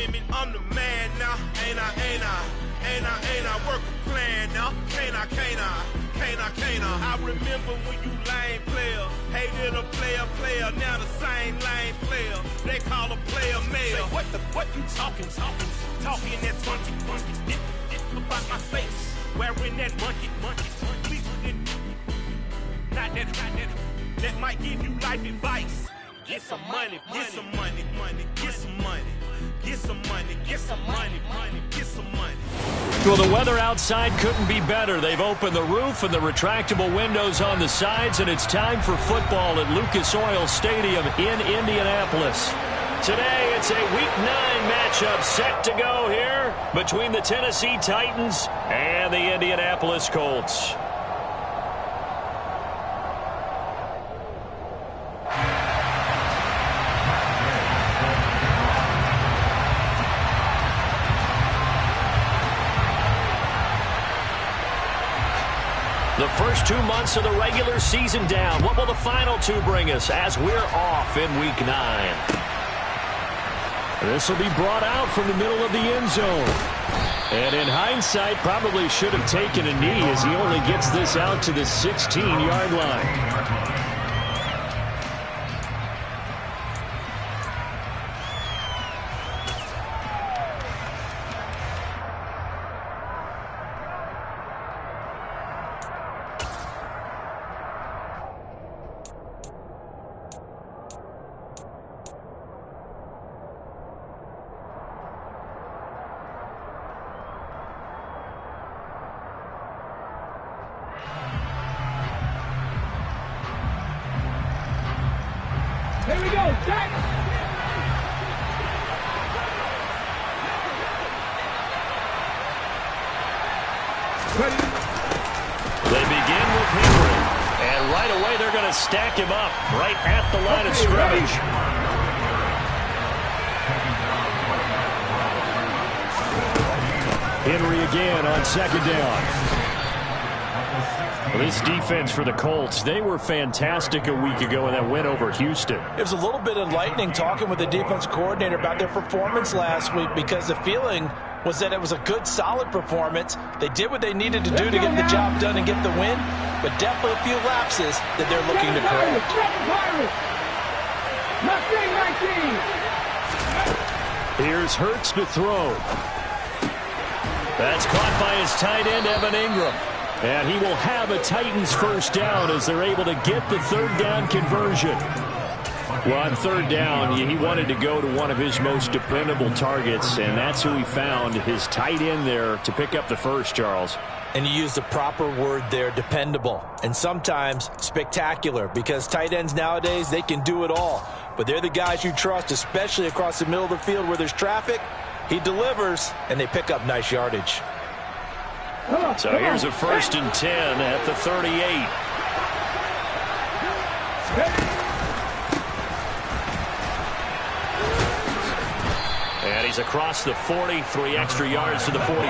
limit, I'm the man now. Ain't I work a plan now. Can't I? I remember when you lame player, hated a player, now the same lame player. They call a player mayor. Say, what you talking that monkey, about my face, wearing that monkey, please, not that might give you life advice. Get some money, get some money, get some money, get some money, get some money, get some money. Well, the weather outside couldn't be better. They've opened the roof and the retractable windows on the sides, and it's time for football at Lucas Oil Stadium in Indianapolis. Today, it's a Week 9 matchup set to go here between the Tennessee Titans and the Indianapolis Colts. The first 2 months of the regular season down. What will the final 2 bring us as we're off in Week 9? This will be brought out from the middle of the end zone. And in hindsight, probably should have taken a knee as he only gets this out to the 16-yard line. Here we go, Jack! They begin with Henry, and right away they're going to stack him up right at the line of scrimmage. Henry again on second down. This defense for the Colts, they were fantastic a week ago in that win over Houston. It was a little bit enlightening talking with the defense coordinator about their performance last week because the feeling was that it was a good, solid performance. They did what they needed to do to get the job done and get the win, but definitely a few lapses that they're looking to correct. Here's Hurts to throw. That's caught by his tight end, Evan Ingram. And he will have a Titans first down as they're able to get the third down conversion. Well, on third down, he wanted to go to one of his most dependable targets, and that's who he found, his tight end there, to pick up the first, Charles. And you use the proper word there, dependable, and sometimes spectacular, because tight ends nowadays, they can do it all. But they're the guys you trust, especially across the middle of the field where there's traffic. He delivers, and they pick up nice yardage. So here's a 1st and 10 at the 38. And he's across the 40, 3 extra yards to the 43.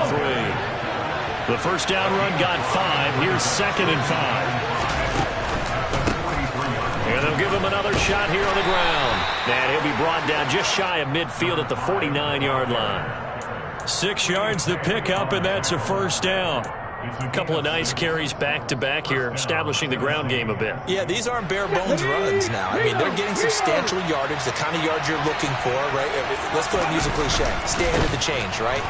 The first down run got 5. Here's 2nd and 5. And they'll give him another shot here on the ground. And he'll be brought down just shy of midfield at the 49-yard line. 6 yards the pickup, and that's a first down. A couple of nice carries back-to-back here, establishing the ground game a bit. Yeah, these aren't bare-bones runs now. I mean, they're getting substantial yardage, the kind of yards you're looking for, right? Let's go ahead and use a cliche. Stay ahead of the change, right?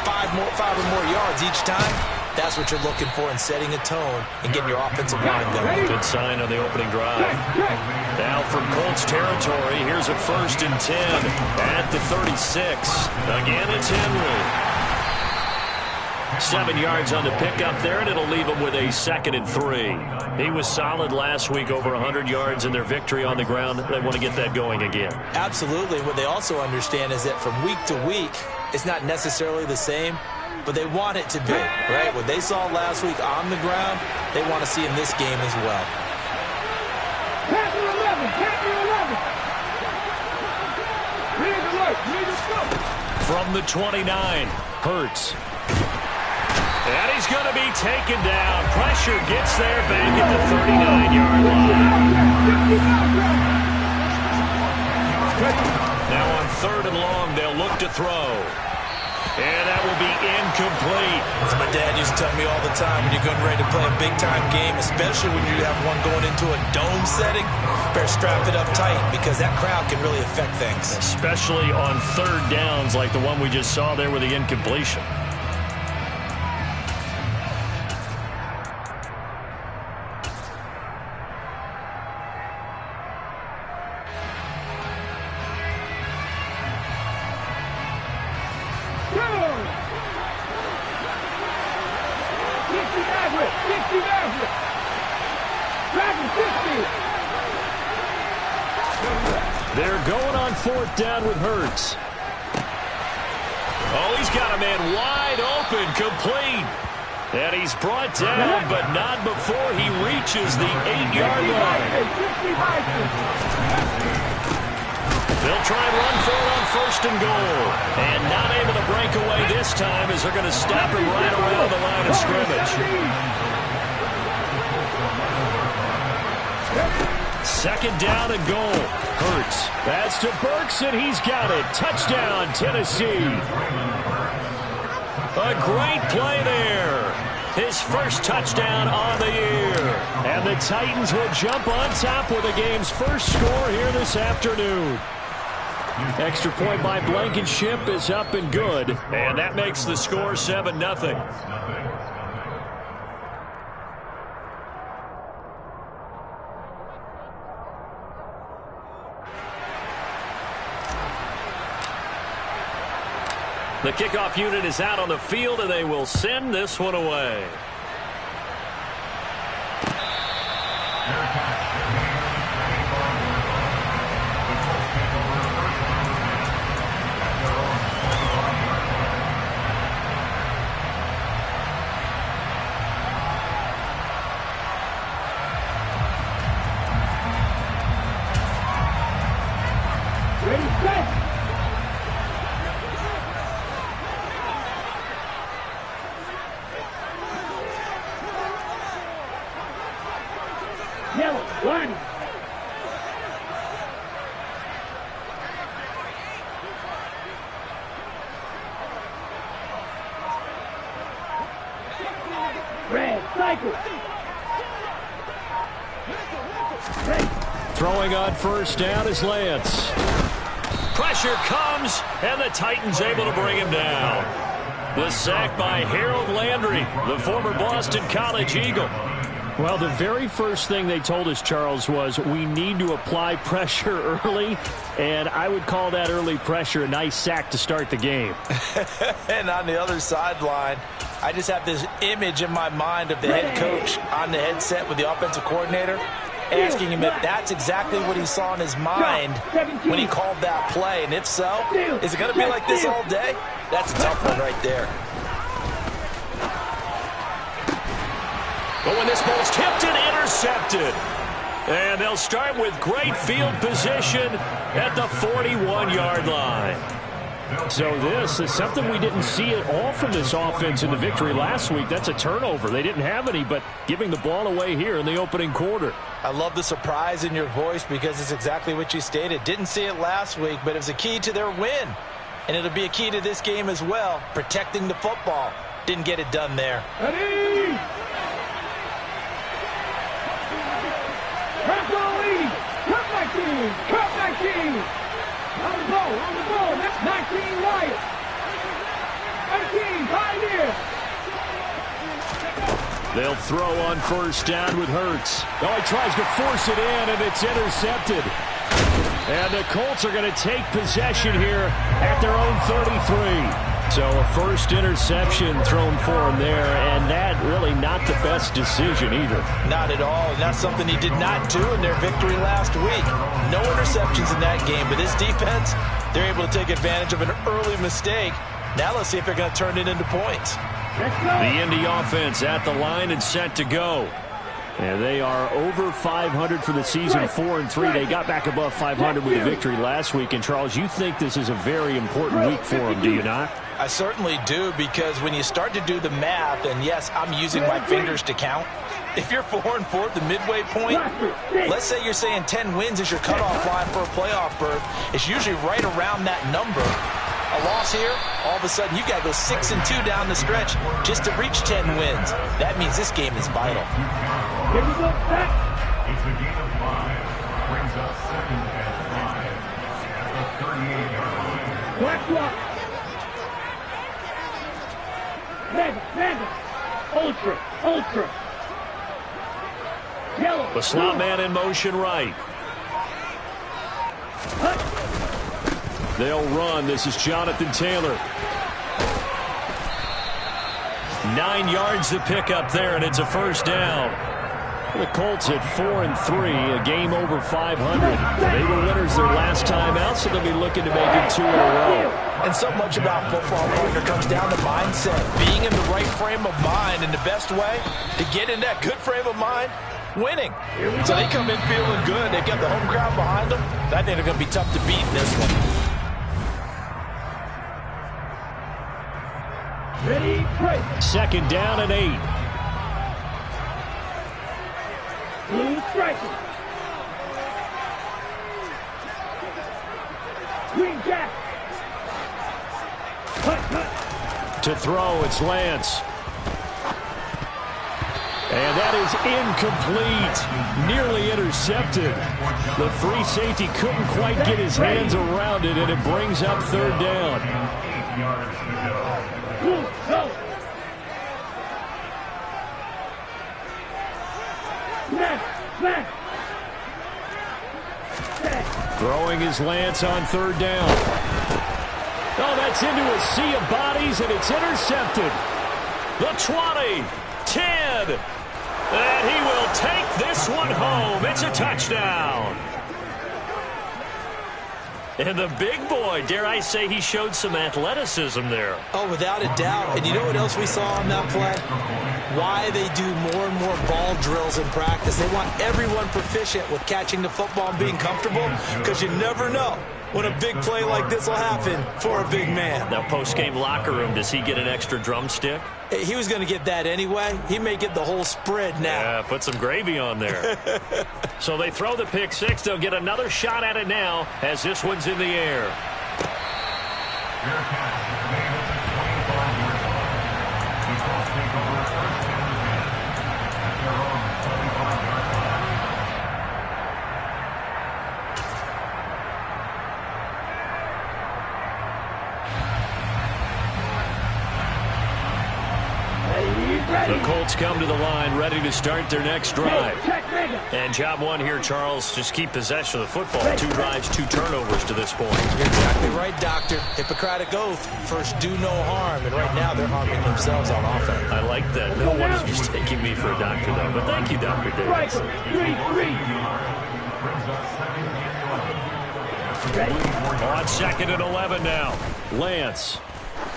5 or more yards each time. That's what you're looking for in setting a tone and getting your offensive line going. Good sign on the opening drive. Now from Colts territory, here's a 1st and 10 at the 36. Again, it's Henry. 7 yards on the pickup there, and it'll leave him with a 2nd and 3. He was solid last week, over 100 yards in their victory on the ground. They want to get that going again. Absolutely. What they also understand is that from week to week, it's not necessarily the same, but they want it to be, right? What they saw last week on the ground, they want to see in this game as well. From the 29, Hurts. And he's going to be taken down. Pressure gets there back at the 39-yard line. Now on 3rd and long. They'll look to throw. And that will be incomplete. As my dad used to tell me all the time, when you're getting ready to play a big-time game, especially when you have one going into a dome setting, better strap it up tight because that crowd can really affect things. Especially on 3rd downs like the one we just saw there with the incompletion. They're going on 4th down with Hurts. Oh, he's got a man wide open, complete. And he's brought down, but not before he reaches the 8-yard line. They'll try and run for it on 1st and goal. And not able to break away this time as they're going to stop him right around the line of scrimmage. 2nd down and goal. Hurts. That's to Burks, and he's got it. Touchdown, Tennessee. A great play there. His first touchdown on the year. And the Titans will jump on top with the game's first score here this afternoon. Extra point by Blankenship is up and good. And that makes the score 7-0. The kickoff unit is out on the field, and they will send this one away. Ready, set. Yellow, 1. Red, cycle. Red. Throwing on 1st down is Lance. Pressure comes, and the Titans able to bring him down. The sack by Harold Landry, the former Boston College Eagle. Well, the very first thing they told us, Charles, was we need to apply pressure early, and I would call that early pressure a nice sack to start the game. And on the other sideline, I just have this image in my mind of the head coach on the headset with the offensive coordinator asking him if that's exactly what he saw in his mind when he called that play. And if so, is it going to be like this all day? That's a tough one right there. But when this ball's tipped and intercepted. And they'll start with great field position at the 41-yard line. So this is something we didn't see at all from this offense in the victory last week. That's a turnover. They didn't have any, but giving the ball away here in the opening quarter. I love the surprise in your voice because it's exactly what you stated. Didn't see it last week, but it was a key to their win. And it'll be a key to this game as well, protecting the football. Didn't get it done there. Ready! Cut back in! Cut back in! On the ball, that's 19 right. 18, Pioneer. They'll throw on 1st down with Hurts. Oh, he tries to force it in, and it's intercepted. And the Colts are going to take possession here at their own 33. So a first interception thrown for him there, and that really not the best decision either. Not at all, and that's something he did not do in their victory last week. No interceptions in that game, but this defense, they're able to take advantage of an early mistake. Now let's see if they're going to turn it into points. The Indy offense at the line and set to go. And they are over 500 for the season, 4-3. They got back above 500 with a victory last week. And, Charles, you think this is a very important week for them, do you not? I certainly do, because when you start to do the math, and yes, I'm using my fingers to count, if you're 4-4 at the midway point, let's say you're saying 10 wins is your cutoff line for a playoff berth, it's usually right around that number. A loss here, all of a sudden you've got to go 6-2 down the stretch just to reach 10 wins. That means this game is vital. Here we go, back. It's a game of 5. Brings us 2nd and 5 at the 38-yard line. Black block. Mega. Ultra. Yellow. The slot man in motion right. They'll run. This is Jonathan Taylor. 9 yards to pick up there, and it's a first down. The Colts at 4-3, a game over 500. They were winners their last time out, so they'll be looking to make it 2 in a row. And so much about football, partner, comes down to mindset. Being in the right frame of mind, and the best way to get in that good frame of mind, winning. So they come in feeling good. They've got the home crowd behind them. I think they're going to be tough to beat in this one. Ready, break. 2nd down and 8. Blue striker. Green jack. Cut. To throw, it's Lance. And that is incomplete. Nearly intercepted. The free safety couldn't quite get his hands around it, and it brings up 3rd down. 8 yards to go. Go. Smash. Throwing his Lance on 3rd down. Oh, that's into a sea of bodies, and it's intercepted. The 20, 10, and he will take this one home. It's a touchdown. And the big boy, dare I say, he showed some athleticism there. Oh, without a doubt. And you know what else we saw on that play? Why they do more and more ball drills in practice. They want everyone proficient with catching the football and being comfortable, because you never know when a big play like this will happen for a big man. Now, post-game locker room, does he get an extra drumstick? He was going to get that anyway. He may get the whole spread now. Yeah, put some gravy on there. So they throw the pick six. They'll get another shot at it now as this one's in the air. The Colts come to the line, ready to start their next drive. And job one here, Charles, just keep possession of the football. 2 drives, 2 turnovers to this point. You're exactly right, Doctor. Hippocratic oath, first do no harm. And right now they're harming themselves on offense. I like that. No one is mistaking me for a doctor, though. But thank you, Dr. Davis. On 2nd and 11 now. Lance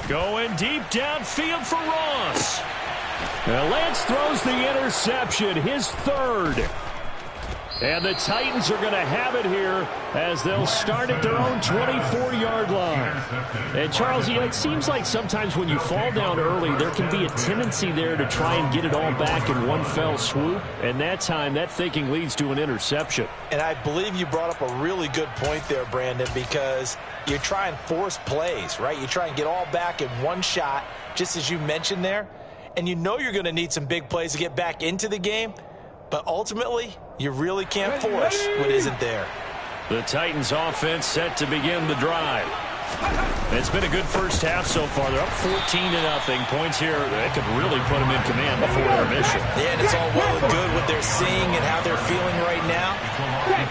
going deep downfield for Ross. Now Lance throws the interception, his 3rd. And the Titans are going to have it here as they'll start at their own 24-yard line. And, Charles, it seems like sometimes when you fall down early, there can be a tendency there to try and get it all back in one fell swoop. And that time, that thinking leads to an interception. And I believe you brought up a really good point there, Brandon, because you try and force plays, right? You try and get all back in one shot, just as you mentioned there. And you know you're going to need some big plays to get back into the game. But ultimately, you really can't force what isn't there. The Titans offense set to begin the drive. It's been a good first half so far. They're up 14-0. Points here that could really put them in command before intermission. Yeah, and it's all well and good what they're seeing and how they're feeling right now.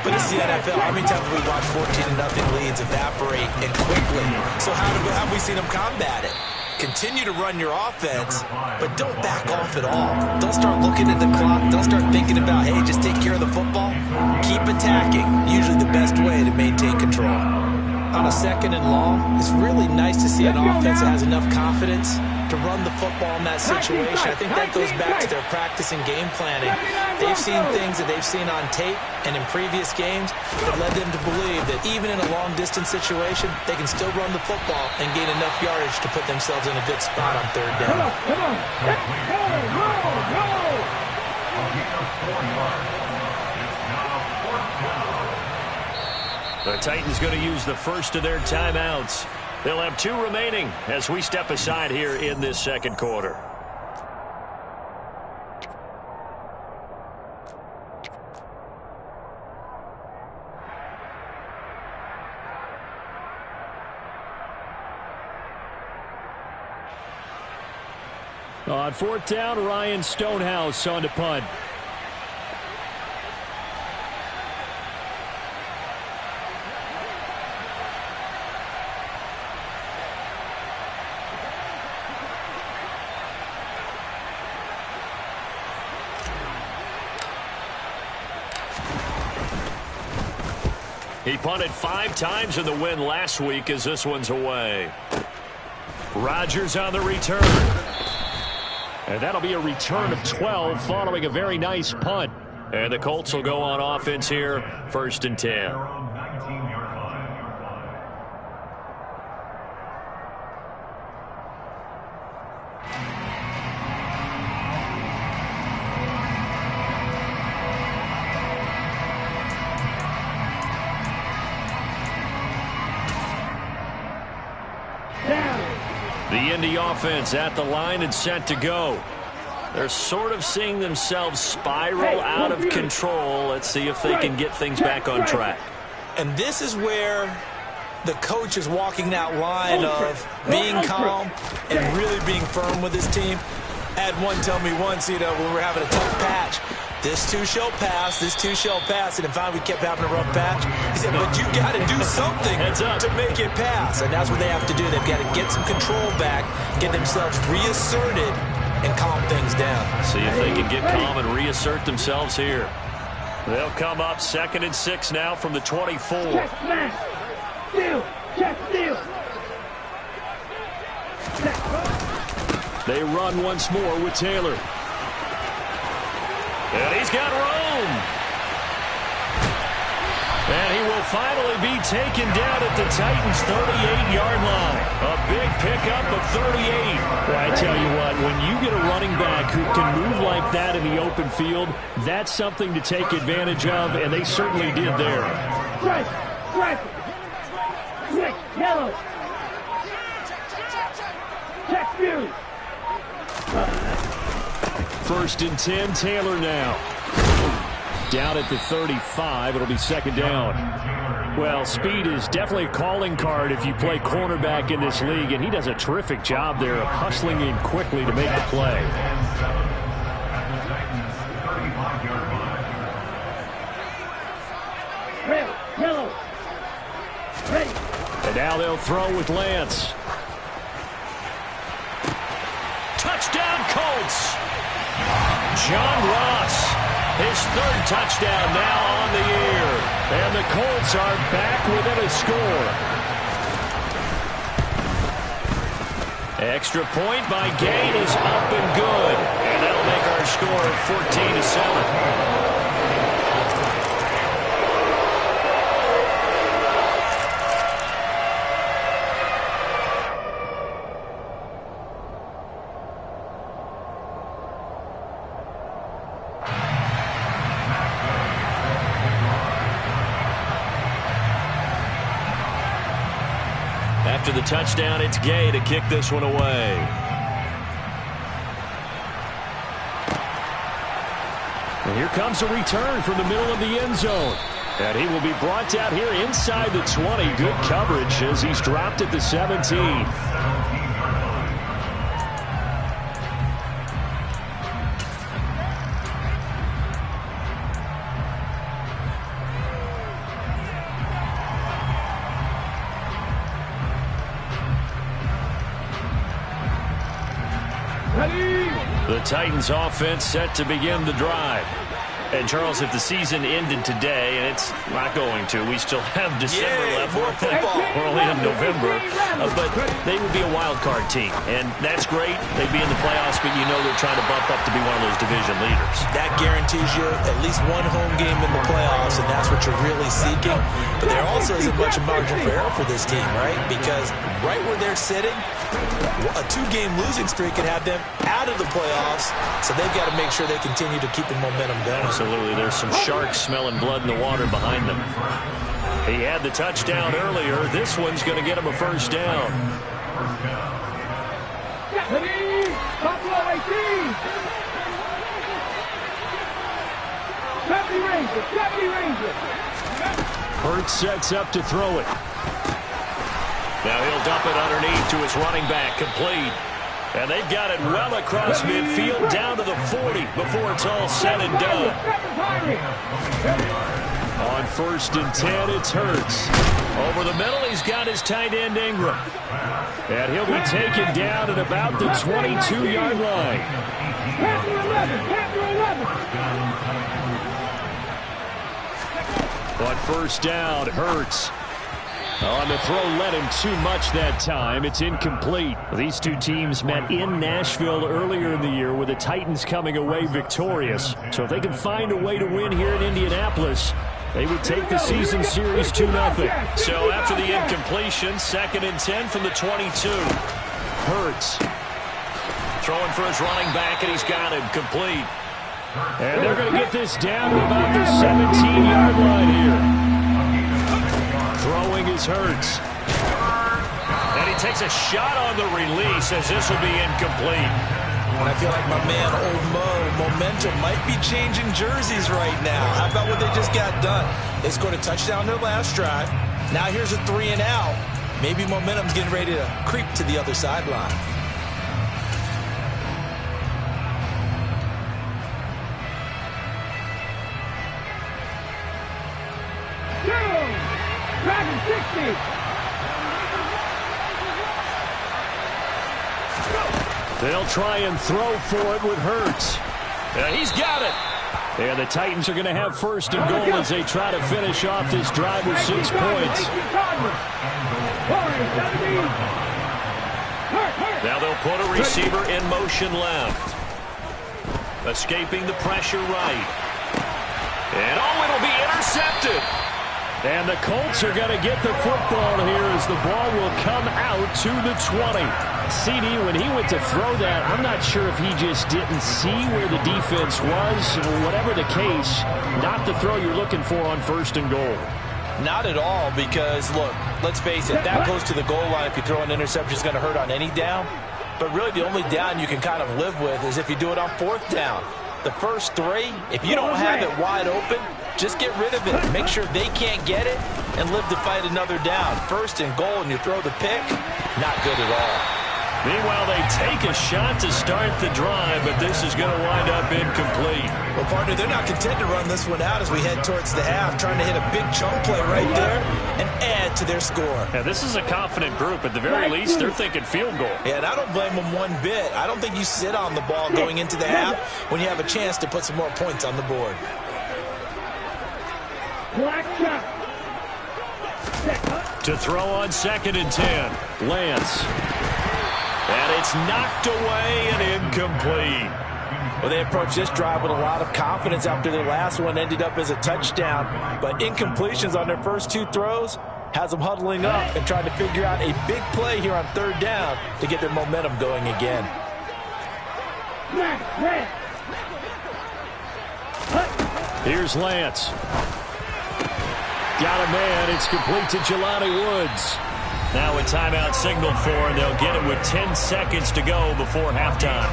But it's the NFL. How many times have we watched 14-0 leads evaporate and quickly? So how have we seen them combat it? Continue to run your offense, but don't back off at all. Don't start looking at the clock. Don't start thinking about, hey, just take care of the football. Keep attacking. Usually the best way to maintain control. On a 2nd and long, it's really nice to see an offense that has enough confidence to run the football in that situation. I think that goes back to their practice and game planning. They've seen things that they've seen on tape and in previous games that led them to believe that even in a long-distance situation, they can still run the football and gain enough yardage to put themselves in a good spot on third down. Come on. Let's go. A gain of 4 yards. It's now 4th down. The Titans going to use the first of their timeouts. They'll have 2 remaining as we step aside here in this second quarter. On 4th down, Ryan Stonehouse on to punt. He punted 5 times in the win last week as this one's away. Rodgers on the return. And that'll be a return of 12 following a very nice punt. And the Colts will go on offense here, 1st and 10. They're on 19-yard line. The Indy offense at the line and set to go. They're sort of seeing themselves spiral out of control. Let's see if they can get things back on track. And this is where the coach is walking that line of being calm and really being firm with his team. I had one tell me once, when we're having a tough patch, this too shall pass, this too shall pass. And in fact, we kept having a rough patch. He said, but you got to do something to make it pass. And that's what they have to do. They've got to get some control back, get themselves reasserted, and calm things down. See if they can get calm and reassert themselves here. They'll come up 2nd and 6 now from the 24. Check smash. Steal. Check steal. They run once more with Taylor. And he's got room. And he will finally be taken down at the Titans' 38-yard line. A big pickup of 38. Well, I tell you what, when you get a running back who can move like that in the open field, that's something to take advantage of, and they certainly did there. Strike. Switch. Yellow. Check view. 1st and 10, Taylor now. Down at the 35, it'll be 2nd down. Well, speed is definitely a calling card if you play cornerback in this league, and he does a terrific job there of hustling in quickly to make the play. Red. Yellow. Ready. And now they'll throw with Lance. Touchdown, Colts! John Ross, his 3rd touchdown now on the year. And the Colts are back within a score. Extra point by Gain is up and good. And that'll make our score 14-7. After the touchdown, it's Gay to kick this one away. And here comes a return from the middle of the end zone. And he will be brought down here inside the 20. Good coverage as he's dropped at the 17. The Titans offense set to begin the drive. And, Charles, if the season ended today, and it's not going to, we still have December left. More football. We're only in November. But they would be a wild card team, and that's great. They'd be in the playoffs, but you know they're trying to bump up to be one of those division leaders. That guarantees you at least one home game in the playoffs, and that's what you're really seeking. But there also isn't much margin for error for this team, right? Because right where they're sitting, a 2-game losing streak can have them out of the playoffs, so they've got to make sure they continue to keep the momentum going. Absolutely. There's some sharks smelling blood in the water behind them. He had the touchdown earlier. This one's going to get him a first down. Buffalo 18. 70 Rangers. 70 Rangers. Hurts sets up to throw it. Now he'll dump it underneath to his running back, complete. And they've got it well across midfield down to the 40 before it's all said and done. On 1st and 10, it's Hurts. Over the middle, he's got his tight end Ingram. And he'll be taken down at about the 22-yard line. On 1st down, Hurts. On the throw, led him too much that time. It's incomplete. These two teams met in Nashville earlier in the year with the Titans coming away victorious. So if they can find a way to win here in Indianapolis, they would take the season series 2-0. So after the incompletion, 2nd and 10 from the 22. Hurts throwing for his running back, and he's got him complete. And they're going to get this down to about the 17-yard line here. Throwing is Hurts. And he takes a shot on the release as this will be incomplete. And I feel like my man, Old Mo, momentum might be changing jerseys right now. How about what they just got done? They scored a touchdown their last drive. Now here's a 3 and out. Maybe momentum's getting ready to creep to the other sideline. Dragon 60. They'll try and throw for it with Hurts. He's got it. And the Titans are going to have 1st and goal as they try to finish off this drive with 6 points. Now they'll put a receiver in motion left. Escaping the pressure right. And it'll be intercepted. And the Colts are going to get the football here as the ball will come out to the 20. CD, when he went to throw that, I'm not sure if he just didn't see where the defense was. Whatever the case, not the throw you're looking for on 1st and goal. Not at all, because, look, let's face it, that goes to the goal line. If you throw an interception, it's going to hurt on any down. But really the only down you can kind of live with is if you do it on 4th down. The first 3, if you don't have it wide open, just get rid of it. Make sure they can't get it and live to fight another down. 1st and goal and you throw the pick, not good at all. Meanwhile, they take a shot to start the drive, but this is going to wind up incomplete. Well, partner, they're not content to run this one out as we head towards the half, trying to hit a big chunk play right there and add to their score. Yeah, this is a confident group. At the very least, they're thinking field goal. Yeah, and I don't blame them one bit. I don't think you sit on the ball going into the half when you have a chance to put some more points on the board. To throw on 2nd and 10, Lance. And it's knocked away and incomplete. Well, they approached this drive with a lot of confidence after their last one ended up as a touchdown. But incompletions on their first 2 throws has them huddling up and trying to figure out a big play here on 3rd down to get their momentum going again. Here's Lance. Got a man. It's complete to Jelani Woods. Now a timeout signaled for, and they'll get it with 10 seconds to go before halftime.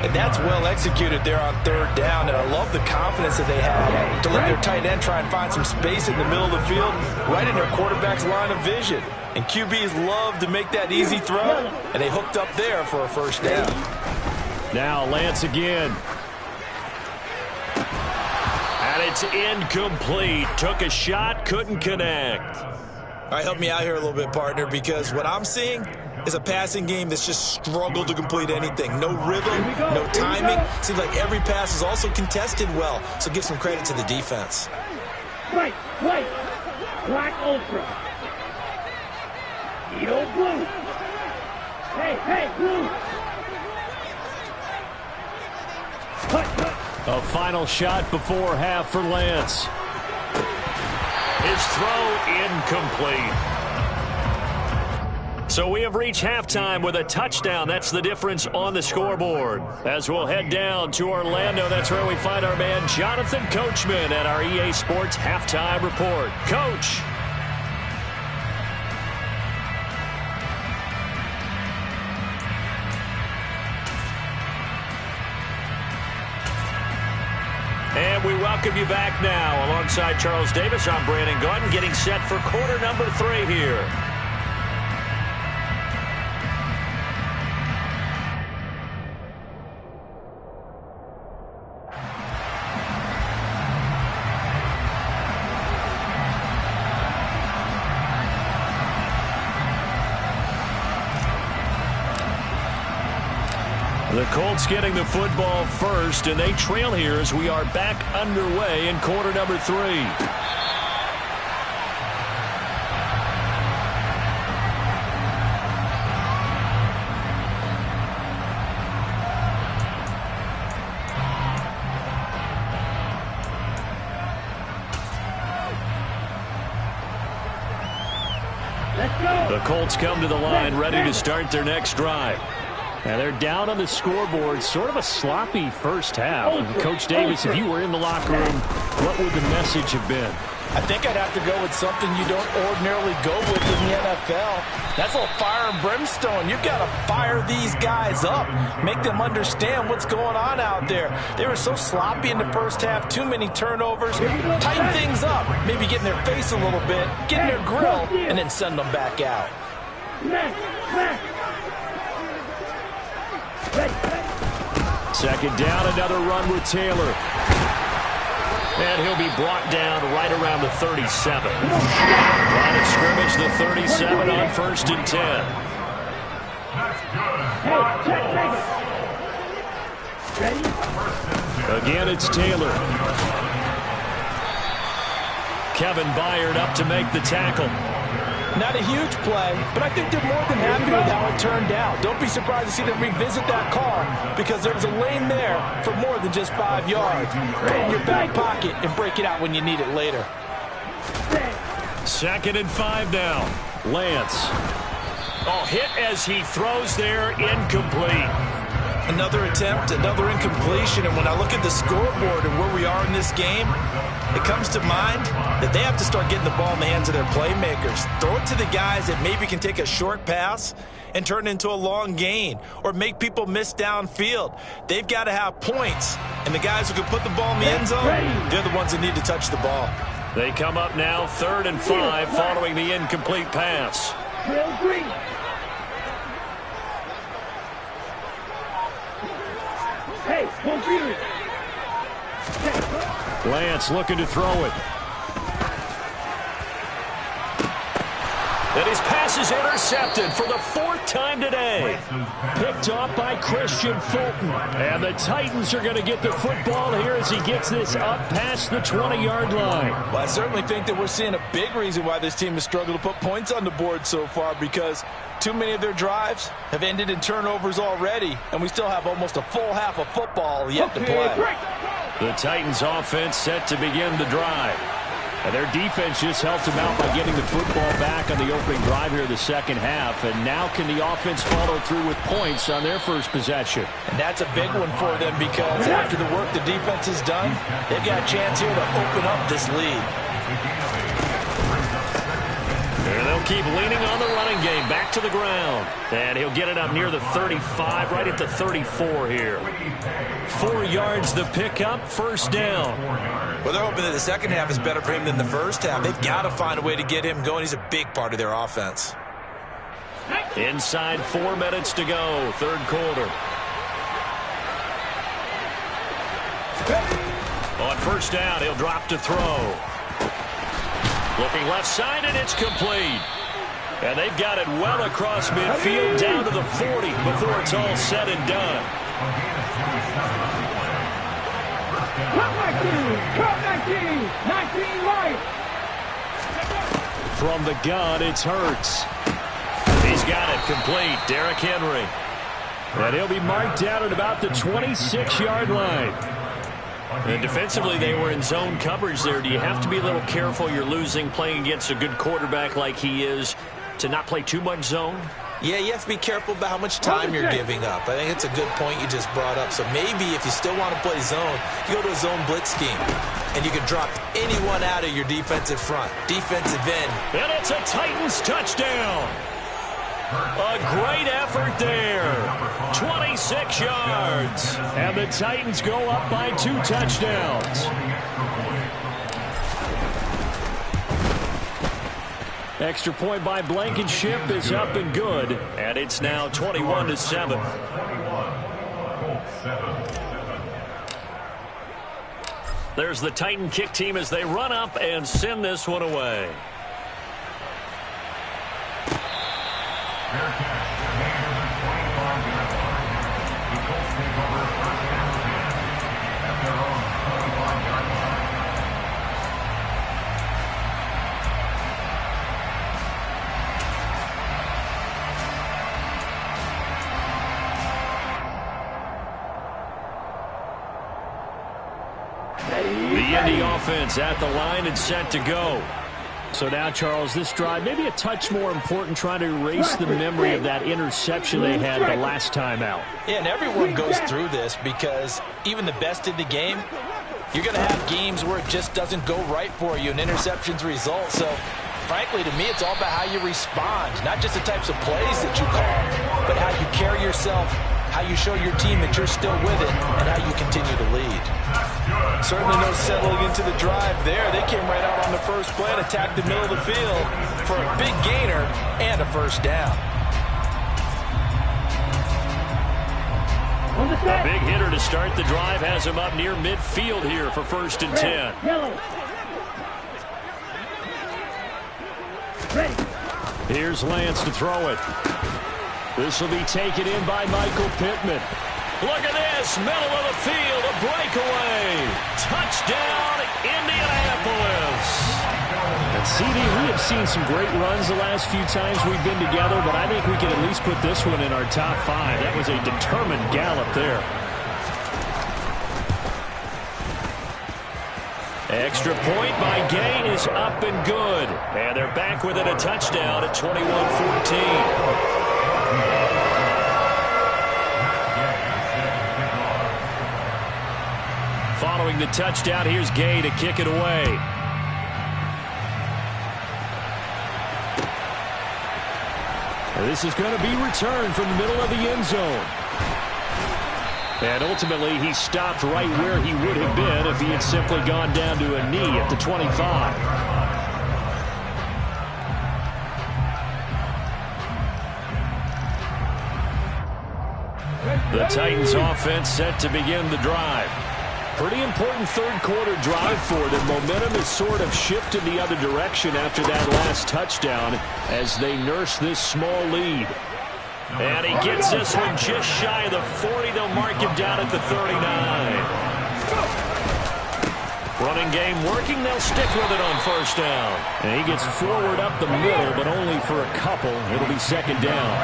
And that's well executed there on 3rd down, and I love the confidence that they had to let their tight end try and find some space in the middle of the field, right in their quarterback's line of vision. And QBs love to make that easy throw, and they hooked up there for a 1st down. Now Lance again. And it's incomplete. Took a shot, couldn't connect. All right, help me out here a little bit, partner, because what I'm seeing, is a passing game that's just struggled to complete anything. No rhythm, no timing. Seems like every pass is also contested well, so give some credit to the defense. White, black ultra. Yo, blue. Hey, blue. Cut. A final shot before half for Lance. His throw incomplete. So we have reached halftime with a touchdown. That's the difference on the scoreboard. As we'll head down to Orlando, that's where we find our man Jonathan Coachman at our EA Sports Halftime Report. Coach. And we welcome you back now. Alongside Charles Davis, I'm Brandon Gordon, getting set for quarter number 3 here. The Colts getting the football first, and they trail here as we are back underway in quarter number 3. The Colts come to the line ready to start their next drive. And they're down on the scoreboard, sort of a sloppy first half. And Coach Davis, if you were in the locker room, what would the message have been? I think I'd have to go with something you don't ordinarily go with in the NFL. That's all fire and brimstone. You've got to fire these guys up. Make them understand what's going on out there. They were so sloppy in the first half, too many turnovers. Tighten things up. Maybe get in their face a little bit, get in their grill, and then send them back out. Second down, another run with Taylor. And he'll be brought down right around the 37. Line of scrimmage, the 37 on 1st and 10. Again, it's Taylor. Kevin Byard up to make the tackle. Not a huge play, but I think they're more than happy with how it turned out. Don't be surprised to see them revisit that call because there was a lane there for more than just 5 yards. Put it in your back pocket and break it out when you need it later. 2nd and 5 now. Lance. Oh, hit as he throws there, incomplete. Another attempt, another incompletion, and when I look at the scoreboard and where we are in this game, it comes to mind that they have to start getting the ball in the hands of their playmakers. Throw it to the guys that maybe can take a short pass and turn it into a long gain or make people miss downfield. They've got to have points, and the guys who can put the ball in the end zone, they're the ones that need to touch the ball. They come up now 3rd and 5 following the incomplete pass. Lance looking to throw it. And his pass is intercepted for the 4th time today. Picked off by Christian Fulton. And the Titans are going to get the football here as he gets this up past the 20-yard line. Well, I certainly think that we're seeing a big reason why this team has struggled to put points on the board so far because too many of their drives have ended in turnovers already, and we still have almost a full half of football yet to play. The Titans offense set to begin the drive. And their defense just helped them out by getting the football back on the opening drive here in the second half. And now can the offense follow through with points on their first possession? And that's a big one for them because after the work the defense has done, they've got a chance here to open up this lead. And they'll keep leaning on the running game back to the ground. And he'll get it up near the 35, right at the 34 here. 4 yards the pickup, 1st down. Well, they're hoping that the second half is better for him than the first half. They've got to find a way to get him going. He's a big part of their offense. Inside 4 minutes to go, 3rd quarter. On 1st down, he'll drop to throw. Looking left side, and it's complete. And they've got it well across midfield down to the 40 before it's all said and done. Cut 19, 19 right. From the gun, it's Hurts. He's got it complete. Derrick Henry. And he'll be marked down at about the 26-yard line. And defensively, they were in zone coverage there. Do you have to be a little careful? You're losing playing against a good quarterback like he is to not play too much zone? Yeah, you have to be careful about how much time you're giving up. I think it's a good point you just brought up. So maybe if you still want to play zone, you go to a zone blitz scheme. And you can drop anyone out of your defensive front. Defensive end. And it's a Titans touchdown. A great effort there. 26 yards. And the Titans go up by 2 touchdowns. Extra point by Blankenship is up and good. And it's now 21-7. There's the Titan kick team as they run up and send this one away. The Indy offense at the line and set to go. So now, Charles, this drive maybe a touch more important, trying to erase the memory of that interception they had the last time out. Yeah, and everyone goes through this because even the best in the game, you're going to have games where it just doesn't go right for you and interceptions result. So, frankly, to me, it's all about how you respond, not just the types of plays that you call, but how you carry yourself, how you show your team that you're still with it, and how you continue to lead. Certainly no settling into the drive there. They came right out on the first play and attacked the middle of the field for a big gainer and a first down. A big hitter to start the drive has him up near midfield here for 1st and 10. Here's Lance to throw it. This will be taken in by Michael Pittman. Look at this, middle of the field, a breakaway. Touchdown, Indianapolis. And CD, we have seen some great runs the last few times we've been together, but I think we can at least put this one in our top 5. That was a determined gallop there. Extra point by Gay is up and good. And they're back within a touchdown at 21-14. Following the touchdown, here's Gay to kick it away. This is going to be returned from the middle of the end zone. And ultimately, he stopped right where he would have been if he had simply gone down to a knee at the 25. The Titans offense set to begin the drive. Pretty important third-quarter drive for them. Momentum has sort of shifted the other direction after that last touchdown as they nurse this small lead. And he gets this one just shy of the 40. They'll mark him down at the 39. Running game working. They'll stick with it on 1st down. And he gets forward up the middle, but only for a couple. It'll be 2nd down.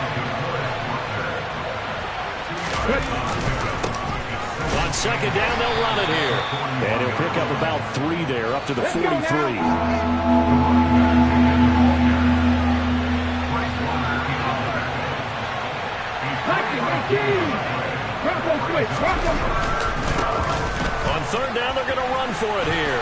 On 2nd down, they'll run it here. And he'll pick up about 3 there, up to the 43. On 3rd down, they're going to run for it here.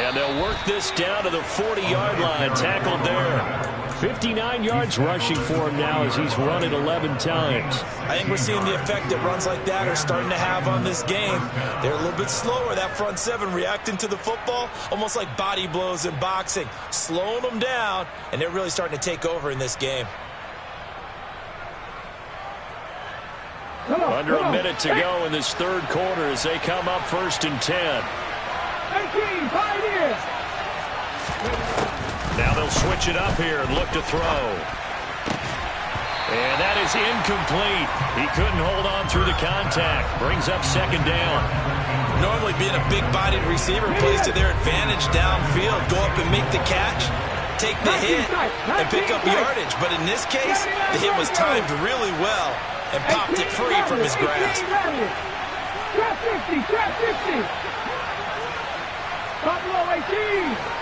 And they'll work this down to the 40-yard line. Tackled there. 59 yards rushing for him now as he's run it 11 times. I think we're seeing the effect that runs like that are starting to have on this game. They're a little bit slower, that front 7, reacting to the football, almost like body blows in boxing, slowing them down, and they're really starting to take over in this game. Under a minute to go in this 3rd quarter as they come up 1st and 10. 18, 5 years. Now they'll switch it up here and look to throw. And that is incomplete. He couldn't hold on through the contact. Brings up second down. Normally being a big-bodied receiver plays to their advantage downfield. Go up and make the catch, take the hit, and pick up yardage. But in this case, the hit was timed really well and popped it free from his grasp. Trap 50, trap 50. Buffalo 18.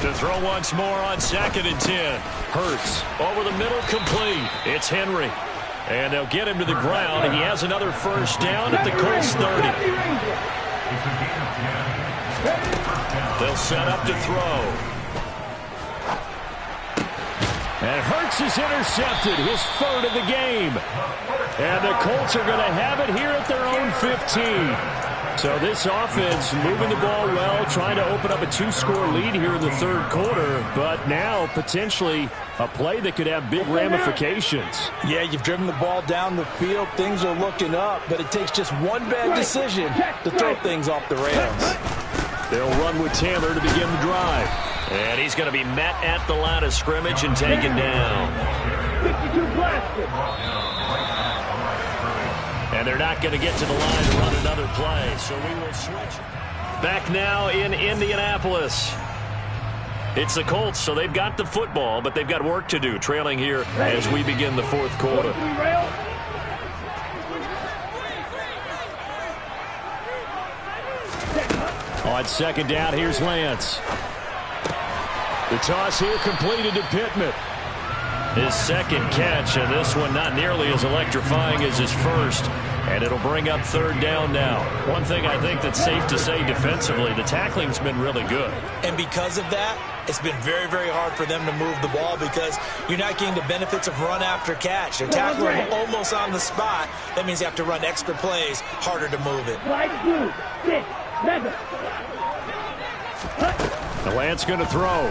To throw once more on 2nd and 10. Hurts over the middle, complete. It's Henry. And they'll get him to the ground. He has another first down at the Colts 30. They'll set up to throw. And Hurts is intercepted, his 3rd of the game. And the Colts are going to have it here at their own 15. So this offense moving the ball well, trying to open up a 2-score lead here in the 3rd quarter, but now potentially a play that could have big ramifications. Yeah, you've driven the ball down the field. Things are looking up, but it takes just one bad decision to throw things off the rails. They'll run with Taylor to begin the drive. And he's going to be met at the line of scrimmage and taken down. 52 plastic. And they're not going to get to the line to run another play, so we will switch. Back now in Indianapolis. It's the Colts, so they've got the football, but they've got work to do, trailing here as we begin the 4th quarter. On 2nd down, here's Lance. The toss here completed to Pittman. His 2nd catch, and this one not nearly as electrifying as his first. And it'll bring up 3rd down now. One thing I think that's safe to say defensively, the tackling's been really good. And because of that, it's been very, very hard for them to move the ball because you're not getting the benefits of run after catch. They're tackling almost on the spot. That means you have to run extra plays, harder to move it. The Lance going to throw.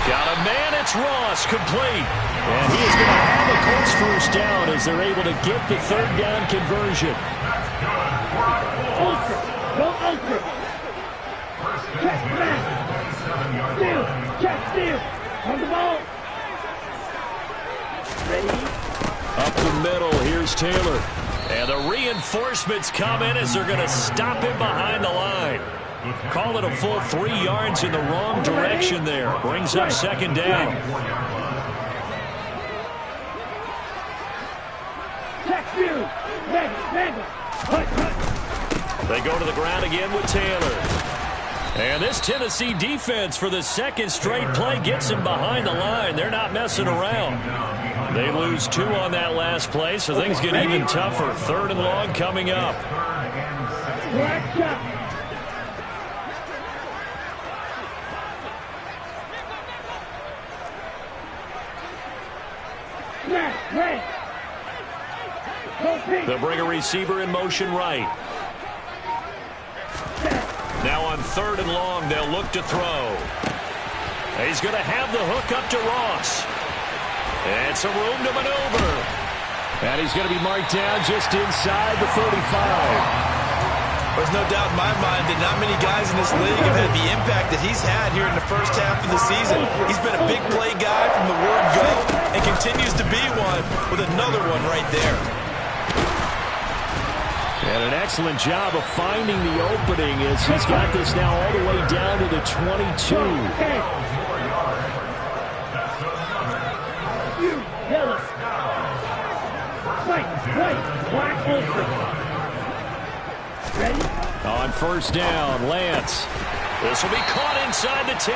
Got a man, it's Ross, complete. And he is going to have a Colts first down as they're able to get the 3rd down conversion. Ultra. Go ultra. Check back. Steal. Check steal. On the ball. Ready? Up the middle, here's Taylor. And the reinforcements come in as they're going to stop him behind the line. Call it a full 3 yards in the wrong direction there. Brings up 2nd down. They go to the ground again with Taylor. And this Tennessee defense for the 2nd straight play gets him behind the line. They're not messing around. They lose 2 on that last play, so things get even tougher. 3rd and long coming up. They'll bring a receiver in motion right. Now on 3rd and long, they'll look to throw. He's going to have the hook up to Ross. And some room to maneuver. And he's going to be marked down just inside the 35. There's no doubt in my mind that not many guys in this league have had the impact that he's had here in the first half of the season. He's been a big play guy from the word go and continues to be one with another one right there. And an excellent job of finding the opening as he's got this now all the way down to the 22. On 1st down, Lance. This will be caught inside the 10.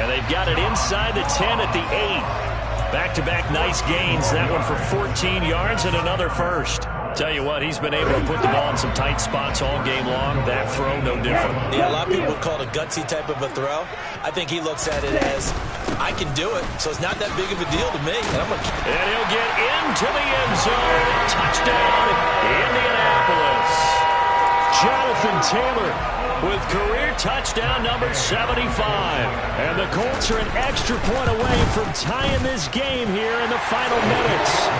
And they've got it inside the 10 at the 8. Back-to-back nice gains. That one for 14 yards and another first. Tell you what, he's been able to put the ball in some tight spots all game long. That throw, no different. Yeah, a lot of people would call it a gutsy type of a throw. I think he looks at it as, I can do it, so it's not that big of a deal to me. And he'll get into the end zone. Touchdown, Indianapolis. Jonathan Taylor with career touchdown number 75. And the Colts are an extra point away from tying this game here in the final minutes.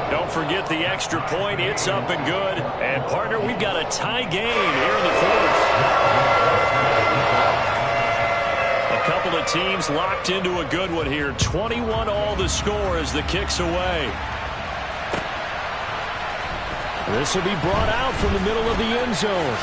Don't forget the extra point. It's up and good. And, partner, we've got a tie game here in the 4th. couple of teams locked into a good one here. 21 all the score as the kick's away. This will be brought out from the middle of the end zone.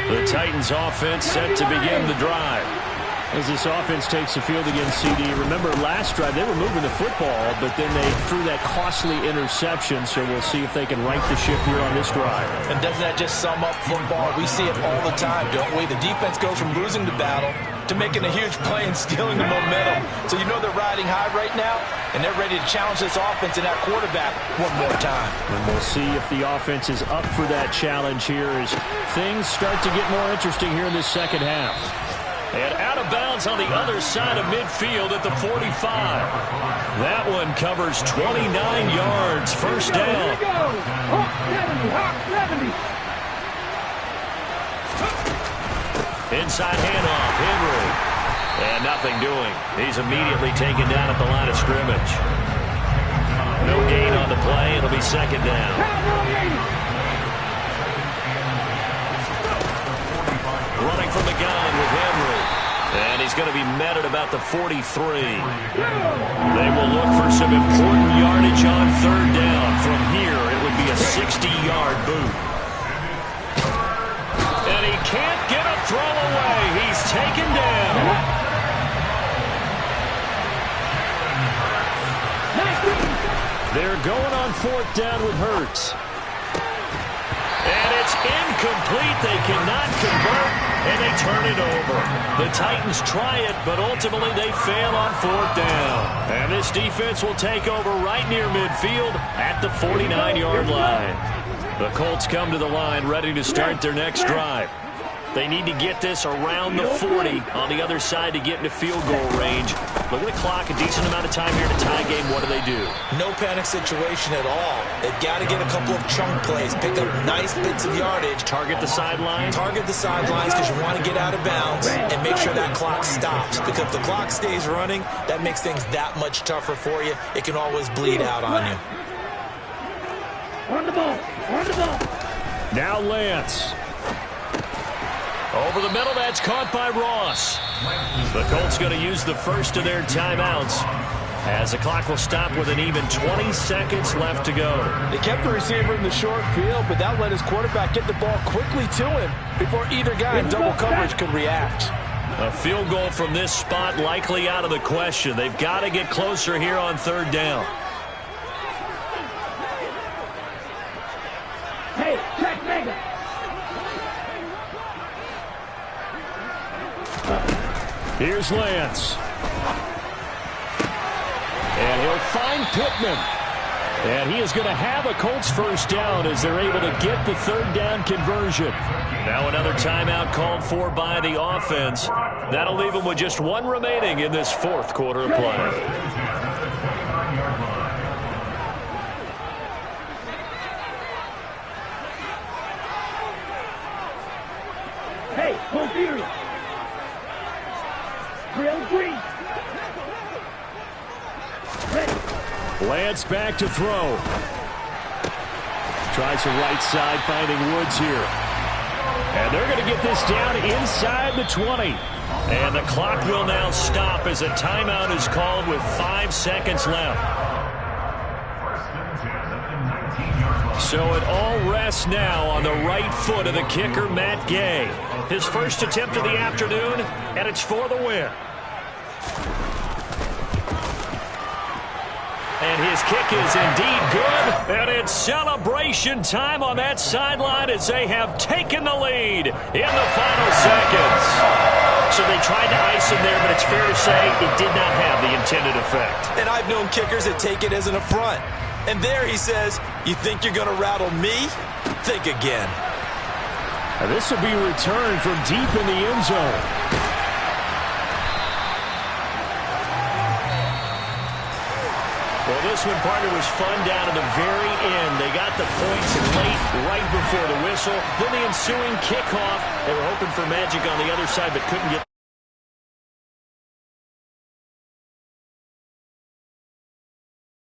The Titans offense set to begin the drive. As this offense takes the field against CD, remember last drive they were moving the football, but then they threw that costly interception, so we'll see if they can right the ship here on this drive. And doesn't that just sum up football? We see it all the time, don't we? The defense goes from losing the battle to making a huge play and stealing the momentum. So you know they're riding high right now, and they're ready to challenge this offense and that quarterback one more time. And we'll see if the offense is up for that challenge here as things start to get more interesting here in this second half. And out of bounds on the other side of midfield at the 45. That one covers 29 yards. First down. Hawk 70. Inside handoff. Henry. And nothing doing. He's immediately taken down at the line of scrimmage. No gain on the play. It'll be second down. Running from the gun with Henry. And he's going to be met at about the 43. They will look for some important yardage on third down. From here, it would be a 60-yard boot. And he can't get a throw away. He's taken down. They're going on fourth down with Hurts. And it's incomplete. They cannot convert, and they turn it over. The Titans try it, but ultimately they fail on fourth down. And this defense will take over right near midfield at the 49-yard line. The Colts come to the line ready to start their next drive. They need to get this around the 40 on the other side to get into field goal range. Look at the clock, a decent amount of time here to tie game. What do? No panic situation at all. They've got to get a couple of chunk plays, pick up nice bits of yardage. Target the sideline. Target the sidelines because you want to get out of bounds and make sure that clock stops. Because if the clock stays running, that makes things that much tougher for you. It can always bleed out on you. On the ball. On the ball. Now Lance. Over the middle, that's caught by Ross. The Colts going to use the first of their timeouts as the clock will stop with an even 20 seconds left to go. They kept the receiver in the short field, but that let his quarterback get the ball quickly to him before either guy in double coverage could react. A field goal from this spot likely out of the question. They've got to get closer here on third down. Hey, check Mega. Here's Lance. And he'll find Pittman. And he is going to have a Colts first down as they're able to get the third down conversion. Now another timeout called for by the offense. That'll leave them with just one remaining in this fourth quarter of play. Hey, Porfirio. Grill green. Lance back to throw. Tries the right side, finding Woods here. And they're going to get this down inside the 20. And the clock will now stop as a timeout is called with 5 seconds left. So it all rests now on the right foot of the kicker, Matt Gay. His first attempt of the afternoon, and it's for the win. And his kick is indeed good. And it's celebration time on that sideline as they have taken the lead in the final seconds. So they tried to ice him there, but it's fair to say it did not have the intended effect. And I've known kickers that take it as an affront. And there he says, you think you're going to rattle me? Think again. And this will be returned from deep in the end zone. Well, this one, partner, was fun down to the very end. They got the points late, right before the whistle. Then the ensuing kickoff. They were hoping for magic on the other side, but couldn't get